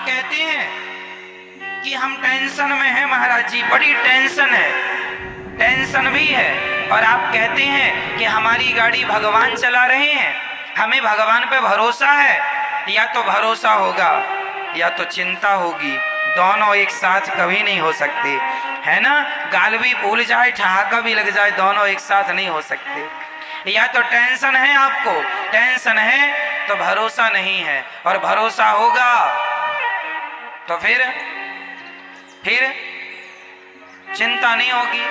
कहते हैं कि हम टेंशन में हैं महाराज जी, बड़ी टेंशन है, टेंशन भी है, और आप कहते हैं कि हमारी गाड़ी भगवान चला रहे हैं, हमें भगवान पे भरोसा है। या तो भरोसा होगा या तो चिंता होगी, दोनों एक साथ कभी नहीं हो सकते, है ना। गाल भी भूल जाए, ठहाका भी लग जाए, दोनों एक साथ नहीं हो सकते। या तो टेंशन है, आपको टेंशन है तो भरोसा नहीं है, और भरोसा होगा तो फिर चिंता नहीं होगी।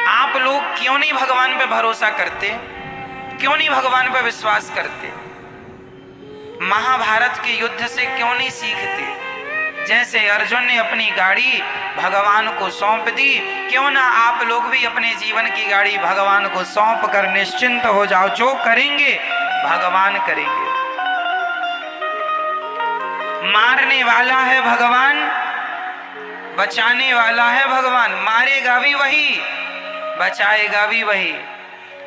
आप लोग क्यों नहीं भगवान पे भरोसा करते, क्यों नहीं भगवान पे विश्वास करते? महाभारत के युद्ध से क्यों नहीं सीखते? जैसे अर्जुन ने अपनी गाड़ी भगवान को सौंप दी, क्यों ना आप लोग भी अपने जीवन की गाड़ी भगवान को सौंप कर निश्चिंत हो जाओ, जो करेंगे भगवान करेंगे। मारने वाला है भगवान, बचाने वाला है भगवान। मारेगा भी वही, बचाएगा भी वही,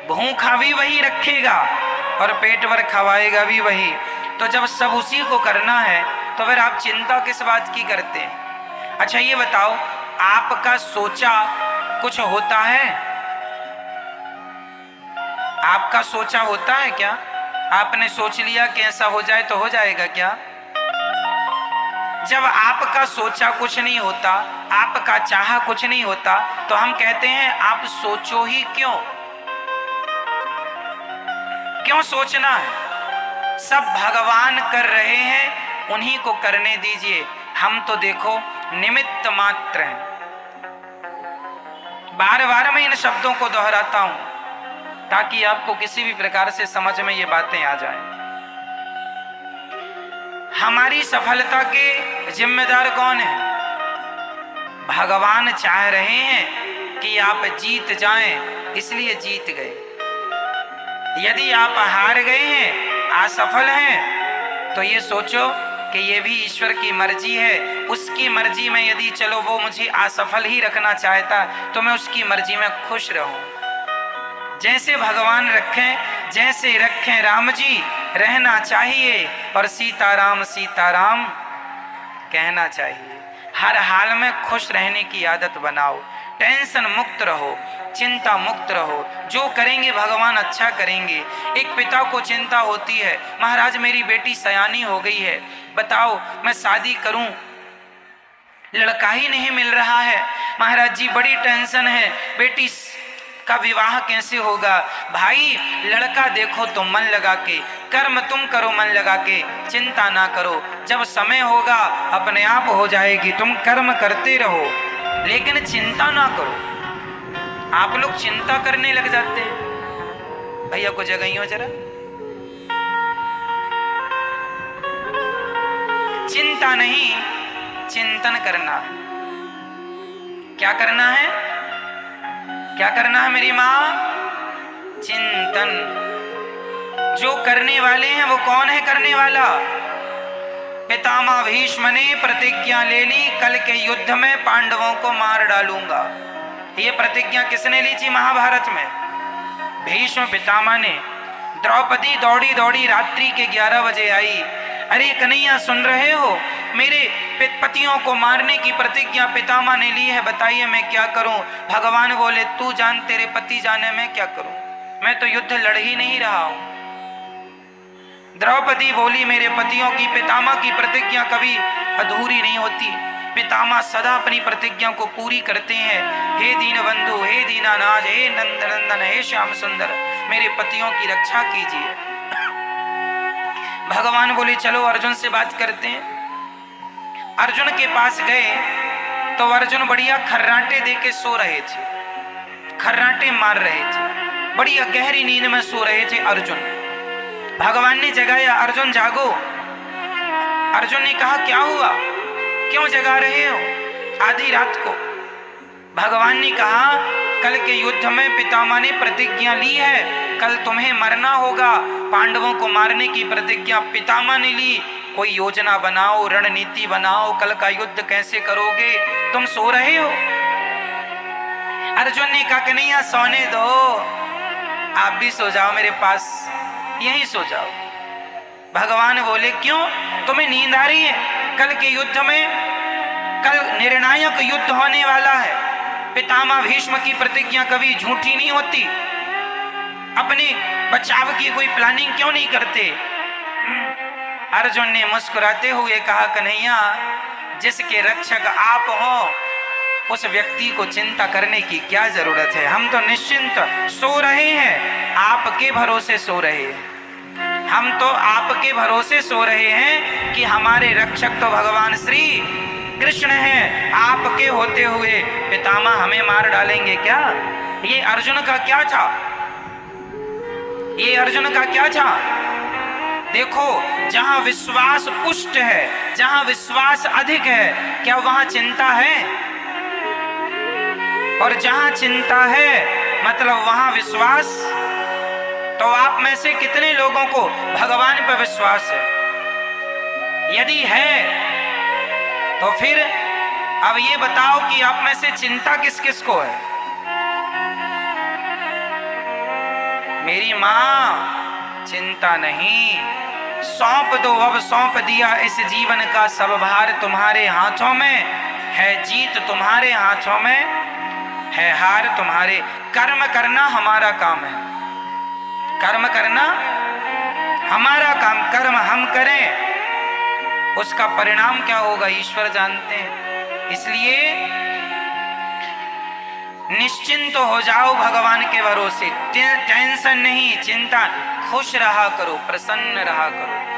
भूखा भी वही रखेगा और पेट भर खवाएगा भी वही। तो जब सब उसी को करना है तो फिर आप चिंता किस बात की करते हैं? अच्छा ये बताओ, आपका सोचा कुछ होता है? आपका सोचा होता है क्या? आपने सोच लिया कि ऐसा हो जाए तो हो जाएगा क्या? जब आपका सोचा कुछ नहीं होता, आपका चाहा कुछ नहीं होता, तो हम कहते हैं आप सोचो ही क्यों? क्यों सोचना है? सब भगवान कर रहे हैं, उन्हीं को करने दीजिए। हम तो देखो निमित्त मात्र हैं। बार बार मैं इन शब्दों को दोहराता हूं ताकि आपको किसी भी प्रकार से समझ में ये बातें आ जाएं। हमारी सफलता के जिम्मेदार कौन है? भगवान चाह रहे हैं कि आप जीत जाएं, इसलिए जीत गए। यदि आप हार गए हैं, असफल हैं, तो ये सोचो कि ये भी ईश्वर की मर्जी है। उसकी मर्जी में यदि चलो वो मुझे असफल ही रखना चाहता तो मैं उसकी मर्जी में खुश रहूं। जैसे भगवान रखें, जैसे रखें राम जी, रहना चाहिए, और सीताराम सीताराम कहना चाहिए। हर हाल में खुश रहने की आदत बनाओ, टेंशन मुक्त रहो, चिंता मुक्त रहो। जो करेंगे भगवान अच्छा करेंगे। एक पिता को चिंता होती है, महाराज मेरी बेटी सयानी हो गई है, बताओ मैं शादी करूं, लड़का ही नहीं मिल रहा है, महाराज जी बड़ी टेंशन है, बेटी का विवाह कैसे होगा? भाई लड़का देखो तो मन लगा के, कर्म तुम करो मन लगा के, चिंता ना करो, जब समय होगा अपने आप हो जाएगी। तुम कर्म करते रहो लेकिन चिंता ना करो। आप लोग चिंता करने लग जाते हैं। भैया को जगाइयो जरा। चिंता नहीं, चिंतन करना। क्या करना है? क्या करना है मेरी माँ? चिंतन। जो करने वाले हैं वो कौन है करने वाला? पितामह भीष्म ने प्रतिज्ञा ले ली, कल के युद्ध में पांडवों को मार डालूंगा। ये प्रतिज्ञा किसने ली थी महाभारत में? भीष्म पितामह ने। द्रौपदी दौड़ी दौड़ी रात्रि के 11 बजे आई। अरे कन्हैया सुन रहे हो, मेरे पतियों को मारने की प्रतिज्ञा पितामह ने ली है, बताइए मैं क्या करूं? भगवान बोले तू जान, तेरे पति जाने मैं क्या करूं, मैं तो युद्ध लड़ ही नहीं रहा हूं। द्रौपदी बोली मेरे पतियों की, पितामह की प्रतिज्ञा कभी अधूरी नहीं होती, पितामह सदा अपनी प्रतिज्ञा को पूरी करते हैं। हे दीनबंधु, हे दीनानाथ, हे नंद नंदन, हे श्याम सुंदर, मेरे पतियों की रक्षा कीजिए। भगवान बोले चलो अर्जुन से बात करते हैं। अर्जुन के पास गए तो अर्जुन बढ़िया खर्राटे दे के सो रहे थे, खर्राटे मार रहे थे, बढ़िया गहरी नींद में सो रहे थे अर्जुन। भगवान ने जगाया, अर्जुन जागो। अर्जुन ने कहा क्या हुआ, क्यों जगा रहे हो आधी रात को? भगवान ने कहा कल के युद्ध में पितामह ने प्रतिज्ञा ली है, कल तुम्हें मरना होगा, पांडवों को मारने की प्रतिज्ञा पितामह ने ली। कोई योजना बनाओ, रणनीति बनाओ, कल का युद्ध कैसे करोगे? तुम सो रहे हो। अर्जुन ने कहा कि नहीं सोने दो, आप भी सो जाओ मेरे पास, यहीं सो जाओ। भगवान बोले क्यों, तुम्हें नींद आ रही है? कल के युद्ध में, कल निर्णायक युद्ध होने वाला है। पितामह भीष्म की प्रतिज्ञा कभी झूठी नहीं होती। अपने बचाव की कोई प्लानिंग क्यों नहीं करते? अर्जुन ने मुस्कुराते हुए कहा, कन्हैया, जिसके रक्षक आप हो उस व्यक्ति को चिंता करने की क्या जरूरत है? हम तो निश्चिंत सो रहे हैं, आपके भरोसे सो रहे हैं। हम तो आपके भरोसे सो रहे हैं कि हमारे रक्षक तो भगवान श्री कृष्ण हैं। आपके होते हुए पितामह हमें मार डालेंगे क्या? ये अर्जुन का क्या था? ये अर्जुन का क्या था? देखो, जहां विश्वास पुष्ट है, जहां विश्वास अधिक है, क्या वहां चिंता है? और जहां चिंता है मतलब वहां विश्वास। तो आप में से कितने लोगों को भगवान पर विश्वास है? यदि है तो फिर अब ये बताओ कि आप में से चिंता किस किस को है? मेरी मां, चिंता नहीं, सौंप दो, अब सौंप दिया इस जीवन का सब भार तुम्हारे हाथों में है। जीत तुम्हारे हाथों में है, हार तुम्हारे। कर्म करना हमारा काम है, कर्म करना हमारा काम। कर्म हम करें, उसका परिणाम क्या होगा ईश्वर जानते हैं। इसलिए निश्चिंत हो जाओ भगवान के भरोसे। टेंशन नहीं, चिंता, खुश रहा करो, प्रसन्न रहा करो।